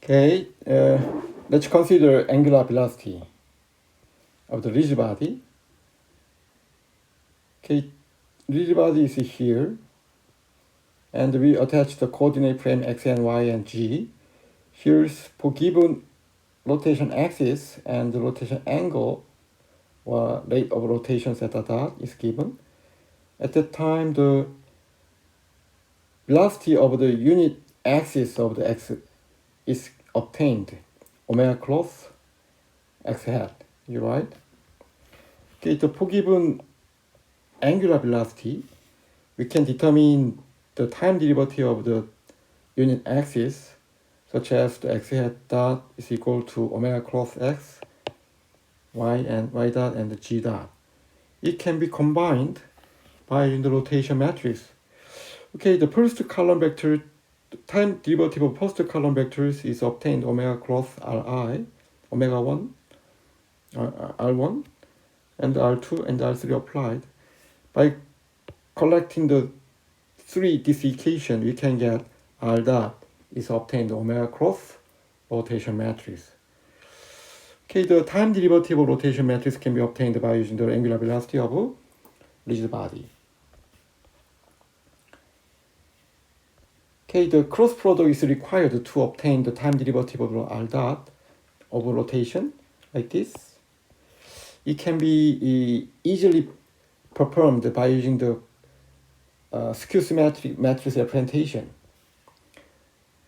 Okay, let's consider angular velocity of the rigid body. Okay, rigid body is here, and we attach the coordinate frame x and y and g. Here's for given rotation axis and the rotation angle or rate of rotations at the dot is given. At that time, the velocity of the unit axis of the x is obtained, omega cross x hat. You right? Okay, the for given angular velocity, we can determine the time derivative of the unit axis, such as the x hat dot is equal to omega cross x, y and y dot and the g dot. It can be combined by the rotation matrix. Okay, the first column vector, the time derivative of first column vectors is obtained omega cross Ri, omega 1, R1, and R2 and R3 applied. By collecting this equation, we can get R dot is obtained omega cross rotation matrix. Okay, the time derivative of rotation matrix can be obtained by using the angular velocity of rigid body. Okay, the cross product is required to obtain the time derivative of R dot of rotation, like this. It can be easily performed by using the skew symmetric matrix representation.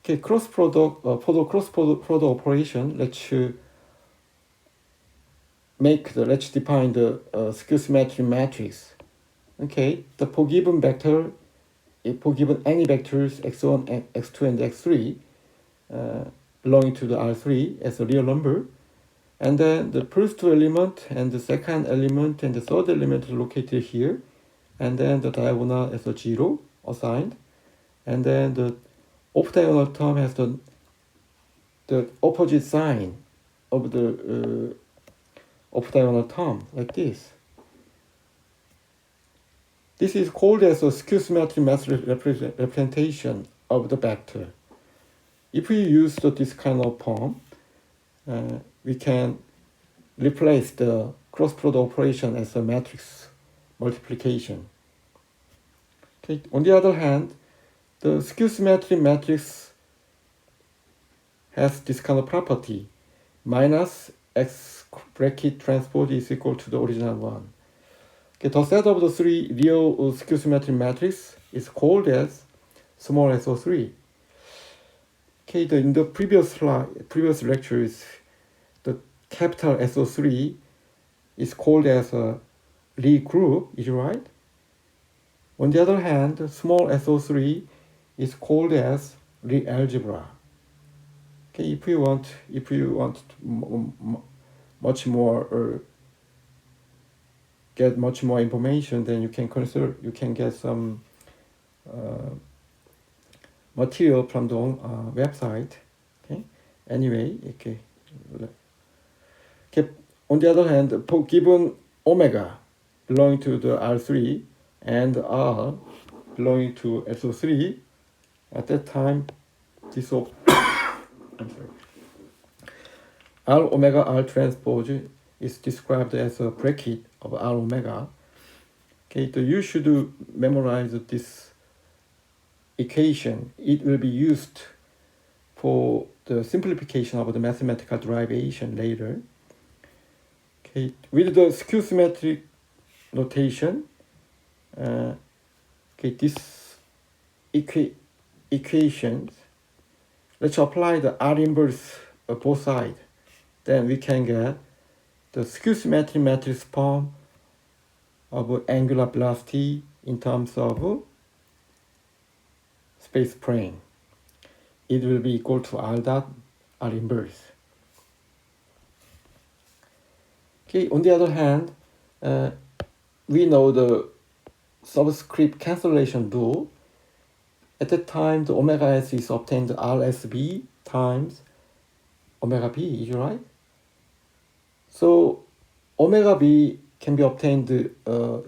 Okay, cross product for the cross product operation, let's define the skew symmetric matrix. Okay, the for given vector, for given any vectors x1, x2, and x3 belonging to the R3 as a real number, and then the first element and the second element and the third element is located here, and then the diagonal as a 0 assigned, and then the off-diagonal term has the opposite sign of the off-diagonal term, like this. This is called as a skew symmetric matrix representation of the vector. If we use this kind of form, we can replace the cross product operation as a matrix multiplication. Okay. On the other hand, the skew symmetric matrix has this kind of property: minus x bracket transpose is equal to the original one. Okay, the set of the three real skew symmetric matrix is called as small SO3. Okay, in the previous lectures, the capital SO3 is called as a Lie group, is right? On the other hand, small SO3 is called as Lie algebra. Okay, if you want much more get much more information, then you can get some material from the website. Okay. Anyway, okay. On the other hand, given omega belonging to the R3 and R belonging to SO3, at that time, this I'm sorry. R omega R transpose is described as a bracket of R omega. Okay, so you should memorize this equation. It will be used for the simplification of the mathematical derivation later. Okay, with the skew symmetric notation, okay, this equations, let's apply the R inverse of both sides. Then we can get the skew symmetric matrix form of angular velocity in terms of space plane. It will be equal to R dot R inverse. Okay, on the other hand, we know the subscript cancellation rule. At that time, the omega s is obtained RSB times omega b, is right? So omega b can be obtained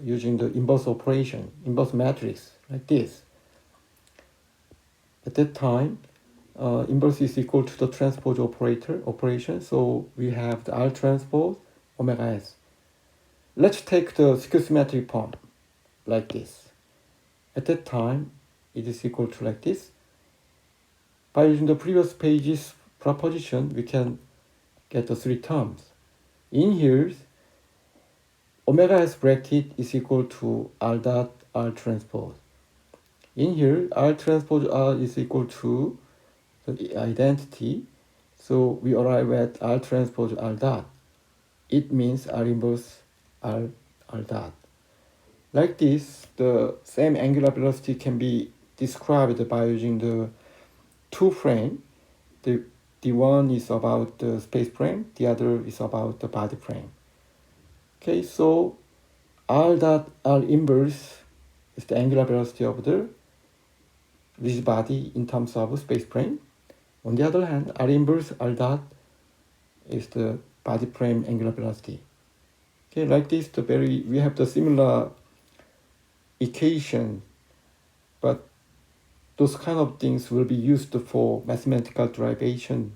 using the inverse operation, inverse matrix, like this. At that time, inverse is equal to the transpose operation. So we have the R transpose omega s. Let's take the skew symmetric form like this. At that time, it is equal to like this. By using the previous page's proposition, we can get the three terms. In here, omega s bracket is equal to R dot R transpose. In here, R transpose R is equal to the identity. So we arrive at R transpose R dot. It means R inverse R dot. Like this, the same angular velocity can be described by using the two frame. The one is about the space frame, the other is about the body frame. Okay, so R dot R inverse is the angular velocity of the rigid body in terms of space frame. On the other hand, R inverse R dot is the body frame angular velocity. Okay, like this, we have the similar equation, but those kind of things will be used for mathematical derivation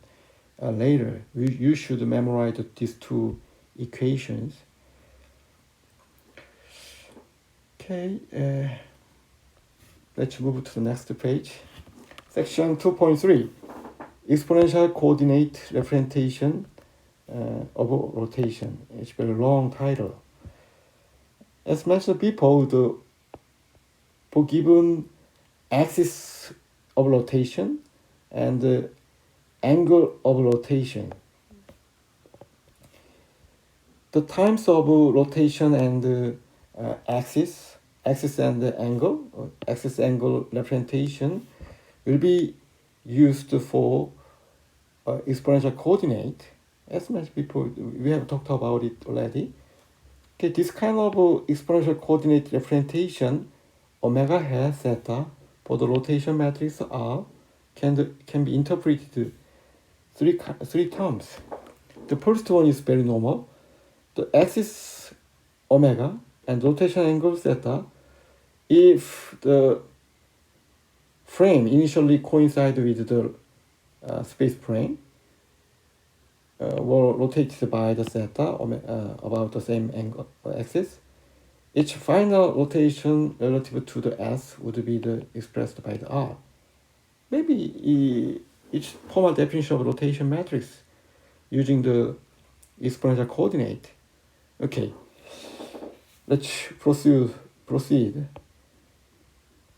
later. You should memorize these two equations. Okay, let's move to the next page. Section 2.3, exponential coordinate representation of rotation. It's a very long title. As mentioned before, for given axis of rotation and the angle of rotation, the times of rotation and axis and the angle, axis angle representation will be used for exponential coordinate. As mentioned before, we have talked about it already. Okay, this kind of exponential coordinate representation, omega hat theta, for the rotation matrix R can be interpreted three terms. The first one is very normal. The axis omega and rotation angle theta, if the frame initially coincide with the space frame, were rotated by the theta about the same angle axis, each final rotation relative to the s would be expressed by the r. Maybe each formal definition of rotation matrix using the exponential coordinate. Okay, let's proceed.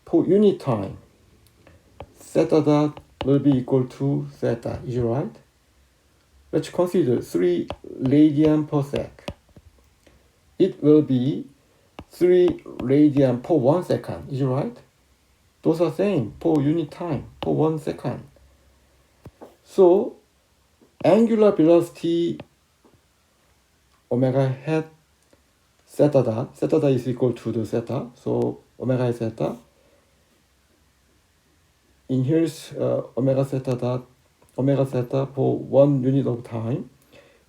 For unit time, theta dot will be equal to theta, is it right? Let's consider 3 radian per sec. It will be 3 radian per 1 second, is it right? Those are same per unit time, per 1 second. So angular velocity omega hat theta dot is equal to the theta, so omega is theta. In here's omega theta for 1 unit of time.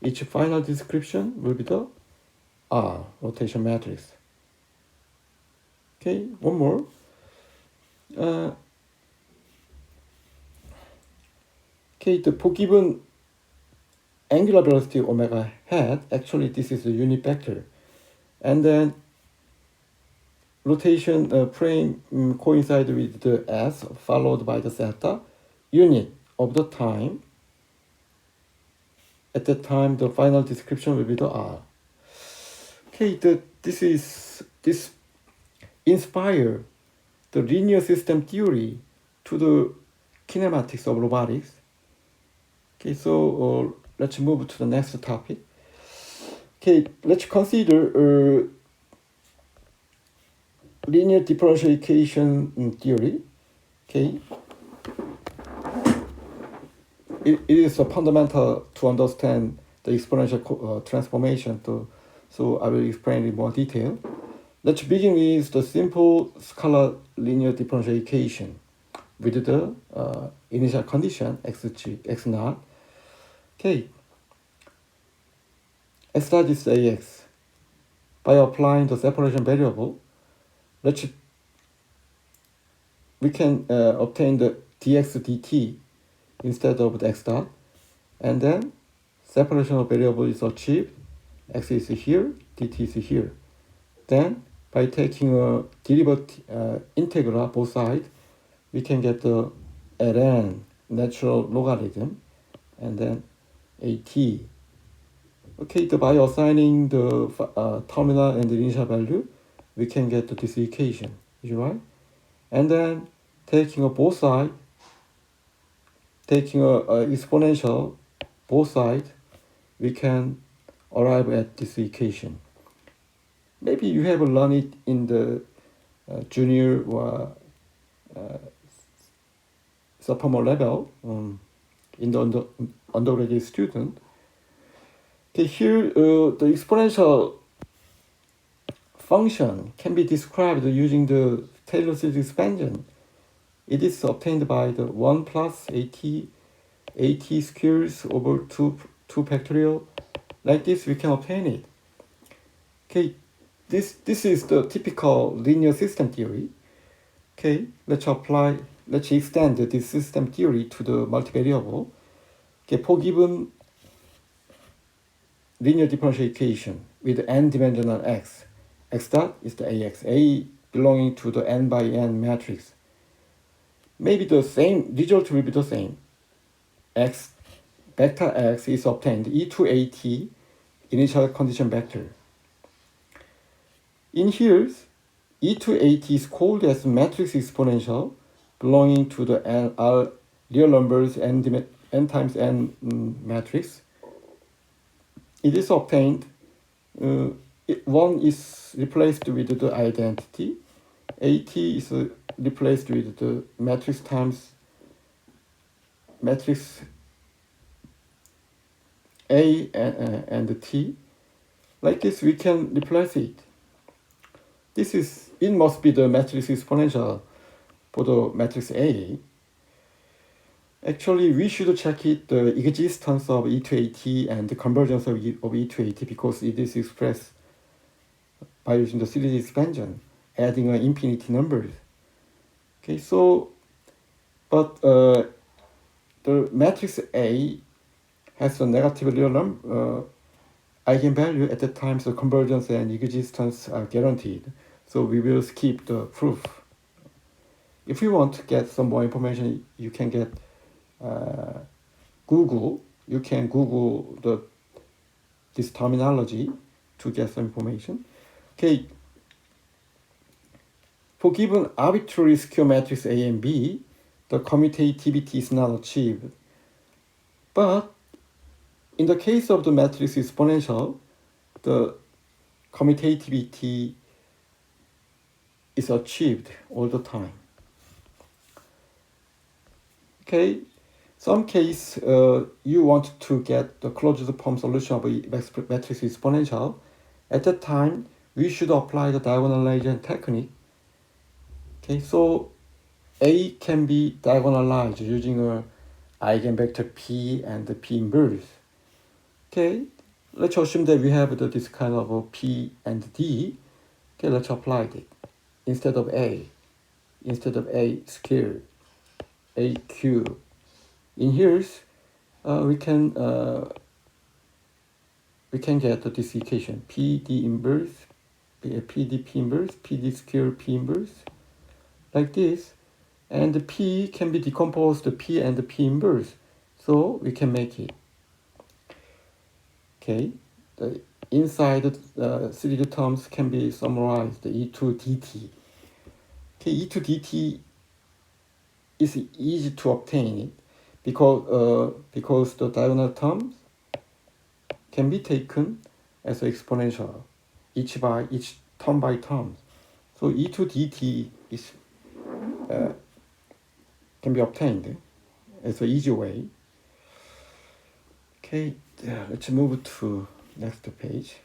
Each final description will be the R, rotation matrix. Okay, one more. Okay, for given angular velocity omega hat, actually this is a unit vector. And then rotation frame coincide with the s followed by the theta, unit of the time. At that time, the final description will be the r. Okay, this inspire the linear system theory to the kinematics of robotics. Okay, so let's move to the next topic. Okay, let's consider linear differential equation theory. Okay, it is fundamental to understand the exponential transformation. So I will explain in more detail. Let's begin with the simple scalar linear differential equation with the initial condition x3, x0. Okay, x dot is ax. By applying the separation variable, we can obtain the dx dt instead of the x dot. And then separation of variable is achieved. X is here, dt is here. Then by taking a derivative integral both sides, we can get the ln natural logarithm and then at. Okay, by assigning the terminal and the initial value, we can get this equation, is right? And then taking both sides, taking a exponential both sides, we can arrive at this equation. Maybe you have learned it in the junior or sophomore level in the undergraduate student. Okay, here the exponential function can be described using the Taylor series expansion. It is obtained by the 1 plus at squares over 2 factorial. Like this, we can obtain it. Okay, this is the typical linear system theory. Okay, let's extend this system theory to the multivariable. Okay, for given linear differential equation with n-dimensional x dot is the ax, a belonging to the n by n matrix. Maybe the same result will be the same. Vector x is obtained e to at initial condition vector. In here, e to at is called as matrix exponential belonging to the n are real numbers n times n matrix. It is obtained. One is replaced with the identity. At is replaced with the matrix times matrix A and T. Like this, we can replace it. It must be the matrix exponential for the matrix A. Actually, we should check it, the existence of e to at and the convergence of e to at, because it is expressed by using the series expansion, adding infinity numbers. Okay, so, but the matrix A has a negative real number eigenvalue at the time, so convergence and existence are guaranteed. So we will skip the proof. If you want to get some more information, you can get Google. You can Google this terminology to get some information. Okay. For given arbitrary skew matrix A and B, the commutativity is not achieved. But in the case of the matrix exponential, the commutativity is achieved all the time. Okay, some case you want to get the closed form solution of a matrix exponential. At that time, we should apply the diagonalization technique. Okay, so A can be diagonalized using a eigenvector P and the P inverse. Okay, let's assume that we have this kind of a P and D. Okay, let's apply it. Instead of A squared, A cube. In here, we can get this equation: PD inverse, PD P inverse, PD squared P inverse, like this. And the P can be decomposed to P and the P inverse, so we can make it. Okay, the inside series terms can be summarized e to dt. Okay, e to dt is easy to obtain it because the diagonal terms can be taken as exponential, each term by term. So e to dt is can be obtained as an easy way. Okay, let's move to next page.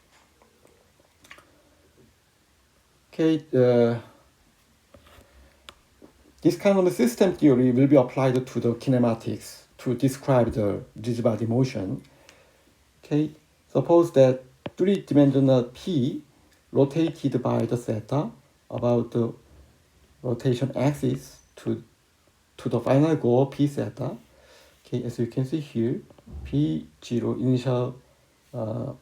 Okay, this kind of system theory will be applied to the kinematics to describe the Digibody motion. Okay, suppose that three-dimensional P rotated by the theta about the rotation axis to the final goal P theta. Okay, as you can see here, P0 initial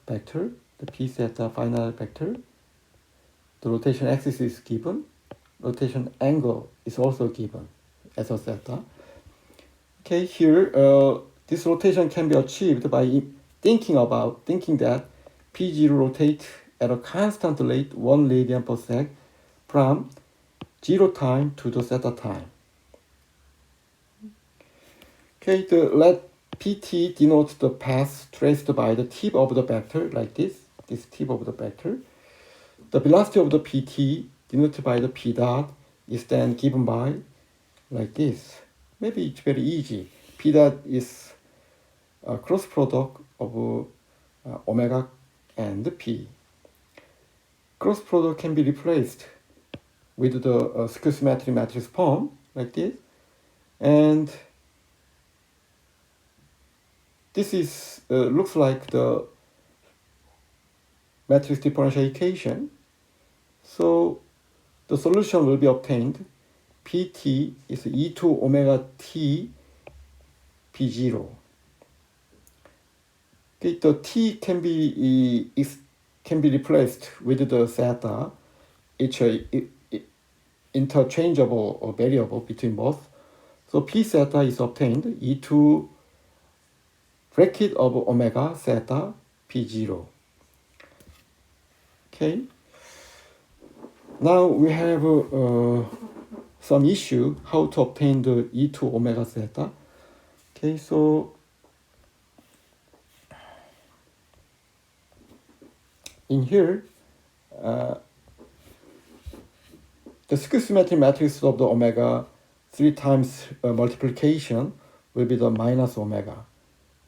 vector, the P theta final vector, the rotation axis is given, rotation angle is also given as a theta. Okay, here this rotation can be achieved by thinking that P0 rotate at a constant rate 1 radian per sec from 0 time to the theta time. Okay, let PT denote the path traced by the tip of the vector, like this tip of the vector. The velocity of the PT denoted by the P dot is then given by like this. Maybe it's very easy. P dot is a cross product of omega and P. Cross product can be replaced with the skew symmetry matrix form like this, and this is looks like the matrix differential equation. So the solution will be obtained. Pt is E2 omega t P0. Okay, the t can be replaced with the theta. It's interchangeable variable between both. So P theta is obtained E2 bracket of omega theta P0. Okay. Now we have some issue how to obtain the E2 omega theta. Okay, so in here, the skew symmetry matrix of the omega 3 times multiplication will be the minus omega.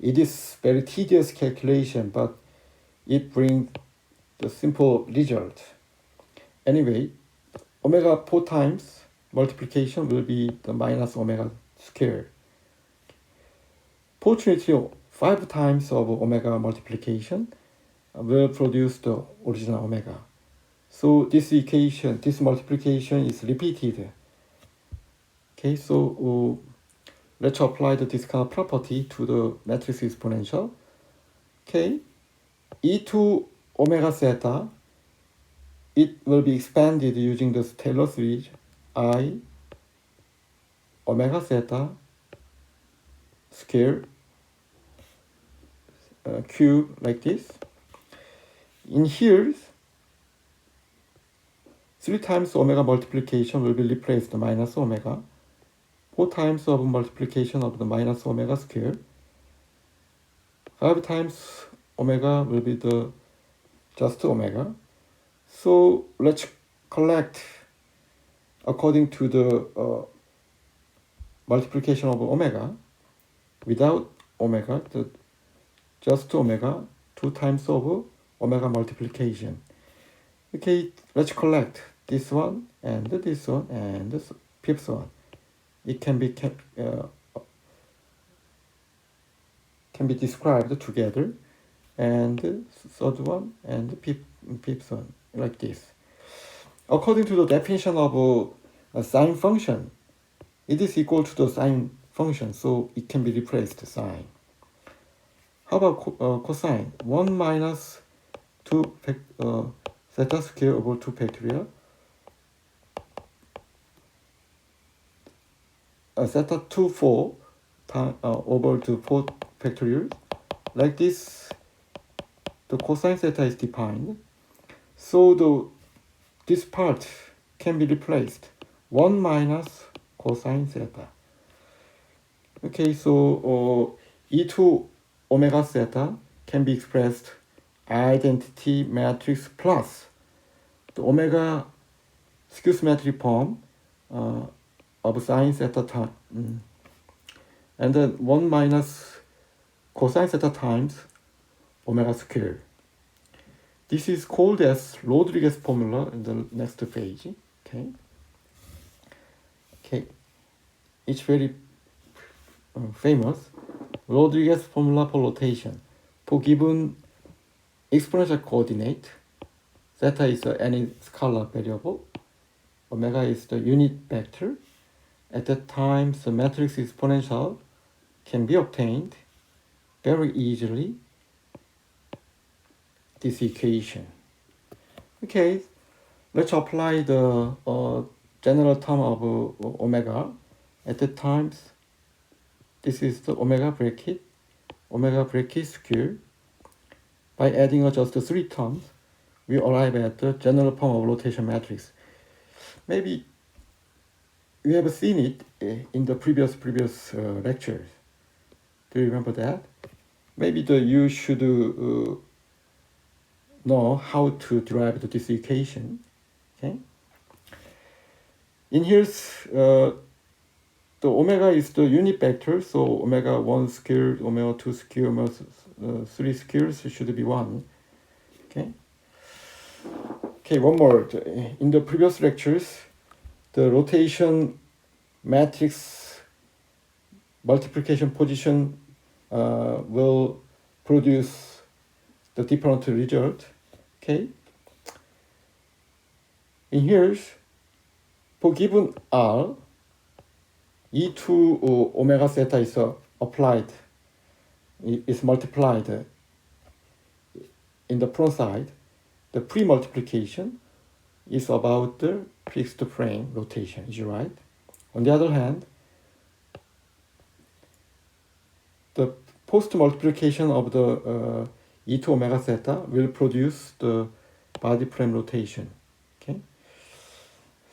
It is very tedious calculation, but it brings the simple result. Anyway, omega 4 times multiplication will be the minus omega square. Fortunately, 5 times of omega multiplication will produce the original omega. So this equation, this multiplication is repeated. Okay, so let's apply the discount property to the matrix exponential. Okay, E2 omega theta, it will be expanded using the Taylor series I omega theta square cube like this. In here, 3 times omega multiplication will be replaced the minus omega. 4 times of multiplication of the minus omega square. 5 times omega will be the just omega. So let's collect according to the multiplication of omega. Without omega, the just omega, 2 times of omega multiplication. Okay, let's collect this one and this one and this fifth one. It can be described together, and third one and fifth one like this. According to the definition of a sine function, it is equal to the sine function, so it can be replaced sine. How about cosine? 1 minus 2 theta square over 2 factorial. Theta 2 4 over to 4 factorial. Like this, the cosine theta is defined. So this part can be replaced. 1 minus cosine theta. Okay, so E2 omega theta can be expressed identity matrix plus the omega skew symmetry form of sine theta time, and then 1 minus cosine theta times omega square. This is called as Rodriguez formula in the next page. Okay, it's very famous. Rodriguez formula for rotation. For given exponential coordinate, theta is any scalar variable, omega is the unit vector. At that time, the matrix exponential can be obtained very easily, this equation. Okay, let's apply the general term of omega. At the times, this is the omega bracket square. By adding just the three terms, we arrive at the general form of rotation matrix. Maybe we have seen it in the previous lectures. Do you remember that? Maybe you should know how to derive this equation. Okay. In here, the omega is the unit vector, so omega 1 squared, omega 2 squared, omega 3 squared should be 1. Okay. Okay, one more. In the previous lectures, the rotation matrix multiplication position will produce the different result. Okay. In here, for given R, E2 omega theta is applied, is multiplied in the front side. The pre-multiplication is about the fixed frame rotation, is right? On the other hand, the post-multiplication of the E2 omega theta will produce the body frame rotation. Okay,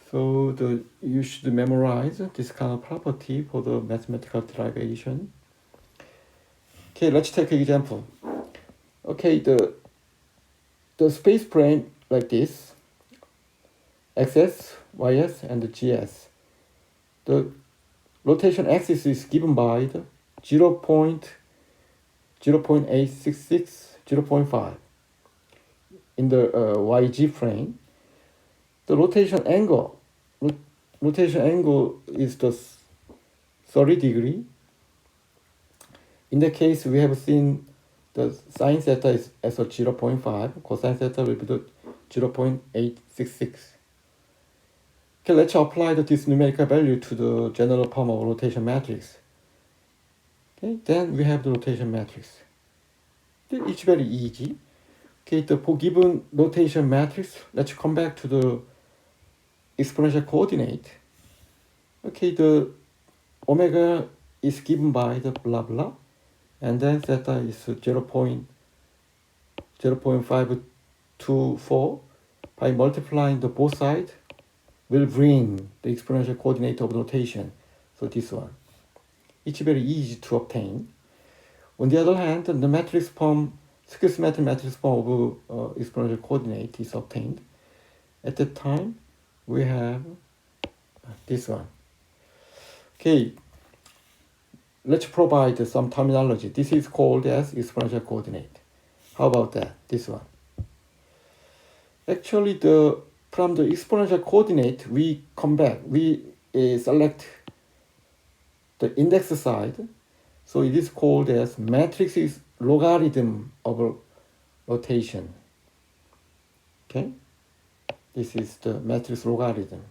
so you should memorize this kind of property for the mathematical derivation. Okay, let's take an example. Okay, the space frame like this, xs, ys, and gs. The rotation axis is given by the 0.866, 0.5 in the YG frame. The rotation angle is the 30 degree. In the case, we have seen the sine theta is as a 0.5, cosine theta will be the 0.866. Okay, let's apply this numerical value to the general form of rotation matrix. Okay, then we have the rotation matrix. It's very easy. Okay, for given rotation matrix, let's come back to the exponential coordinate. Okay, the omega is given by the blah blah, and then theta is 0.524. By multiplying the both sides, will bring the exponential coordinate of rotation. So this one. It's very easy to obtain. On the other hand, the matrix form, skew-symmetric matrix form of exponential coordinate is obtained. At that time, we have this one. Okay, let's provide some terminology. This is called as exponential coordinate. How about that? This one. Actually, from the exponential coordinate, we come back. We select the index side. So it is called as matrix is logarithm of rotation. Okay, this is the matrix logarithm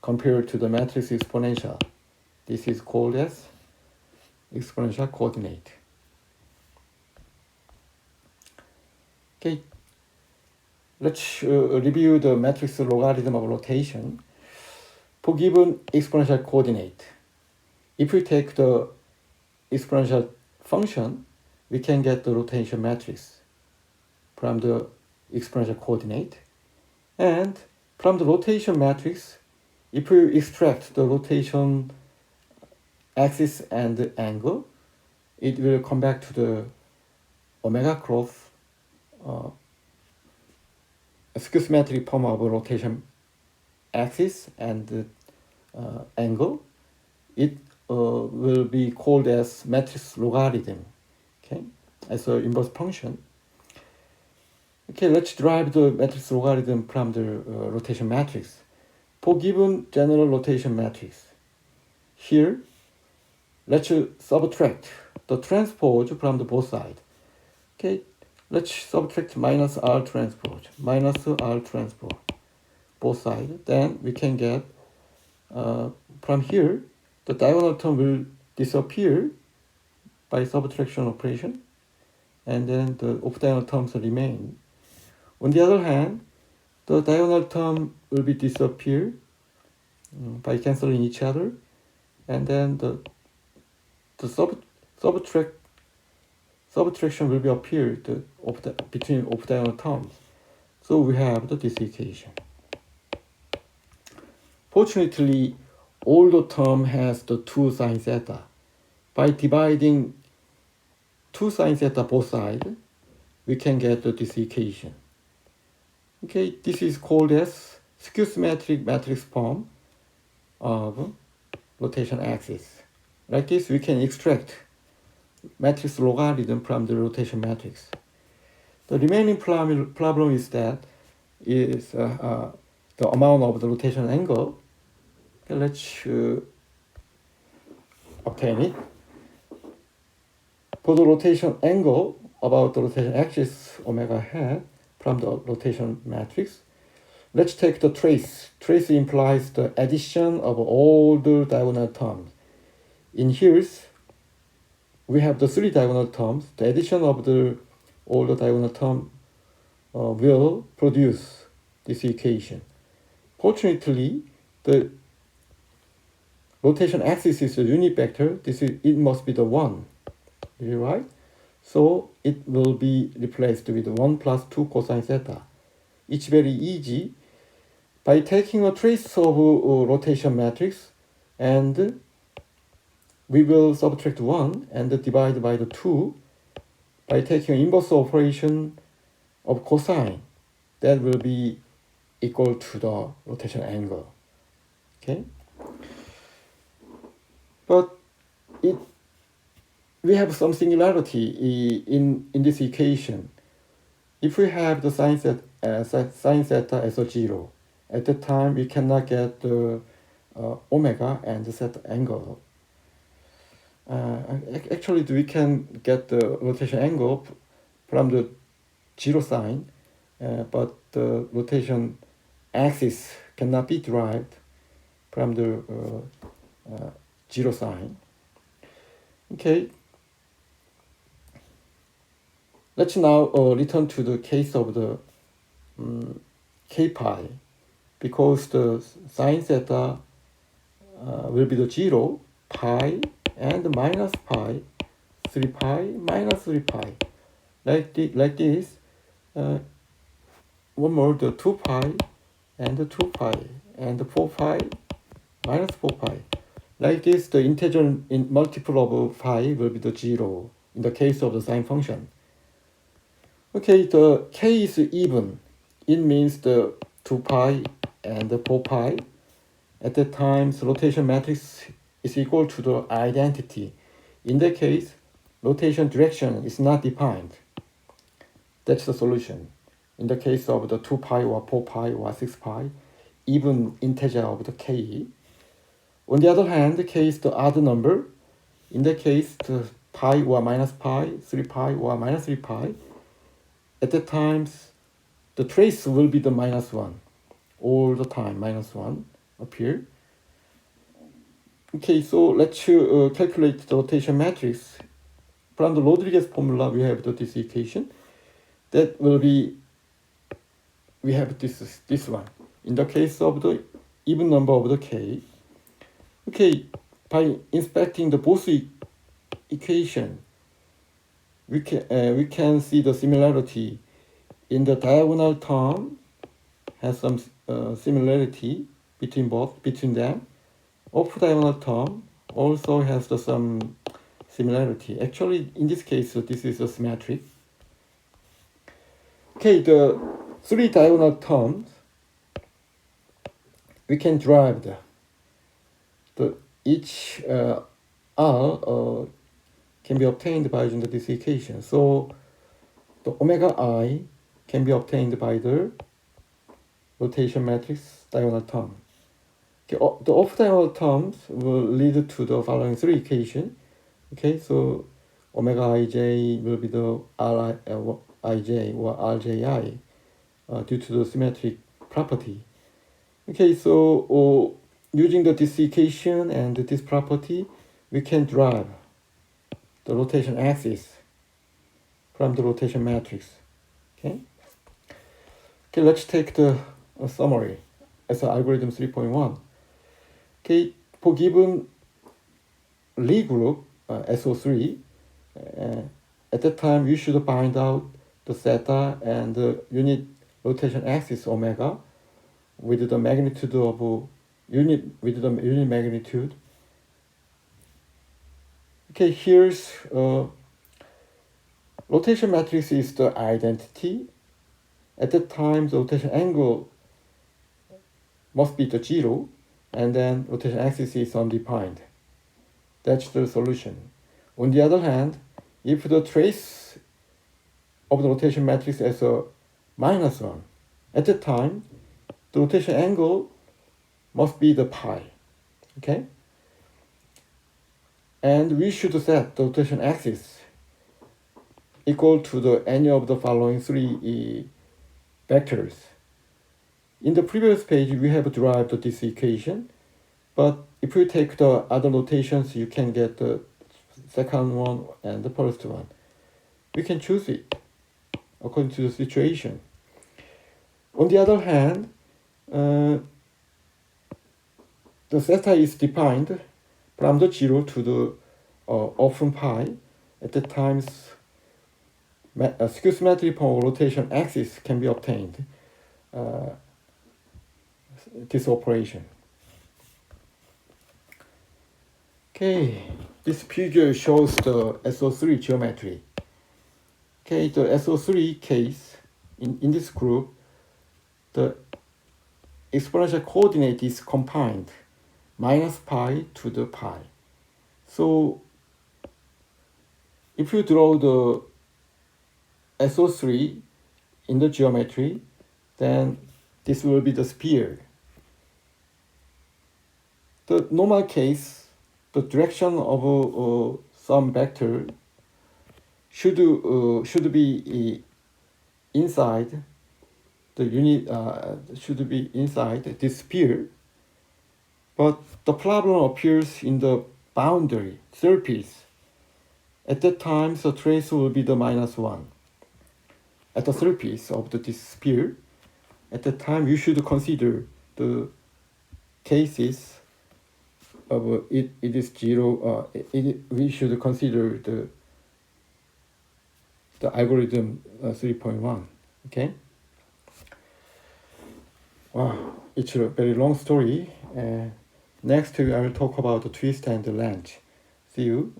compared to the matrix exponential. This is called as exponential coordinate. Okay, let's review the matrix logarithm of rotation. For given exponential coordinate, if we take the exponential function, we can get the rotation matrix from the exponential coordinate. And from the rotation matrix, if we extract the rotation axis and the angle, it will come back to the omega cross skew-symmetric form of rotation axis and angle. It will be called as matrix logarithm, okay, as an inverse function. Okay, let's derive the matrix logarithm from the rotation matrix. For given general rotation matrix, here, let's subtract the transpose from the both sides. Okay, let's subtract minus R transpose, both sides. Then we can get, from here, the diagonal term will disappear, by subtraction operation, and then the off-diagonal terms remain. On the other hand, the diagonal term will be disappear by canceling each other, and then the subtraction will be appeared between off-diagonal terms. So we have this equation. Fortunately, all the term has the 2 sine theta. By dividing 2 sine theta both sides, we can get this equation. Okay, this is called as skew symmetric matrix form of rotation axis. Like this, we can extract matrix logarithm from the rotation matrix. The remaining problem is the amount of the rotation angle. Okay, let's obtain it. For the rotation angle about the rotation axis omega hat from the rotation matrix, let's take the trace. Trace implies the addition of all the diagonal terms. In here, we have the 3 diagonal terms. The addition of all the diagonal terms will produce this equation. Fortunately, the rotation axis is a unit vector. It must be the 1. Right? So it will be replaced with 1 plus 2 cosine theta. It's very easy. By taking a trace of rotation matrix, and we will subtract 1 and divide by the 2. By taking an inverse operation of cosine, that will be equal to the rotation angle. Okay? But we have some similarity in this equation. If we have the sine theta as a 0, at that time we cannot get the omega and the theta angle. Actually, we can get the rotation angle from the 0 sign, but the rotation axis cannot be derived from the 0 sign. Okay. Let's now return to the case of the k pi, because the sine theta will be the 0, pi, and minus pi, 3 pi, minus 3 pi. Like this, one more, the 2 pi, and the 2 pi, and the 4 pi, minus 4 pi. Like this, the integer in multiple of pi will be the 0 in the case of the sine function. Okay, the k is even. It means the 2 pi and the 4 pi. At that time, the rotation matrix is equal to the identity. In that case, rotation direction is not defined. That's the solution. In the case of the 2 pi or 4 pi or 6 pi, even integer of the k. On the other hand, the k is the odd number. In that case, the pi or minus pi, 3 pi or minus 3 pi. At that time, the trace will be the minus 1. All the time, minus 1 appear. Okay, so let's calculate the rotation matrix. From the Rodriguez formula, we have this equation. That will be, we have this one. In the case of the even number of the k. Okay, by inspecting the both equation, we can see the similarity in the diagonal term has some similarity between them. Off diagonal term also has some similarity. Actually, in this case, this is a symmetric. Okay, the 3 diagonal terms, we can derive each r can be obtained by using this equation. So the omega I can be obtained by the rotation matrix diagonal term. Okay, the off-diagonal terms will lead to the following 3 equations. Okay, so omega ij will be the rij or rji due to the symmetric property. Okay, so using this equation and this property, we can derive the rotation axis from the rotation matrix. Okay. Okay, let's take the summary as an algorithm 3.1. Okay, for given Lie group SO3, at that time you should find out the theta and the unit rotation axis omega with the magnitude of unit magnitude. Okay, here's rotation matrix is the identity. At that time, the rotation angle must be the 0, and then rotation axis is undefined. That's the solution. On the other hand, if the trace of the rotation matrix is a -1, at that time, the rotation angle must be the pi. Okay? And we should set the rotation axis equal to the any of the following three vectors. In the previous page, we have derived this equation, but if you take the other notations, you can get the second one and the first one. We can choose it according to the situation. On the other hand, the theta is defined from the 0 to the often pi. At the times, skew symmetry for rotation axis can be obtained. This operation. Okay, this figure shows the So3 geometry. Okay, the So3 case, in this group, the exponential coordinate is combined -pi to the pi. So if you draw the So3 in the geometry, then this will be the sphere. The normal case, the direction of some vector should be inside the unit, should be inside this sphere, but the problem appears in the boundary surface. At that time, the trace will be the -1 at the surface of this sphere. At that time, you should consider the cases of it is 0. We should consider the algorithm 3.1. Okay. Wow, it's a very long story. Next, I will talk about the twist and the lunge. See you.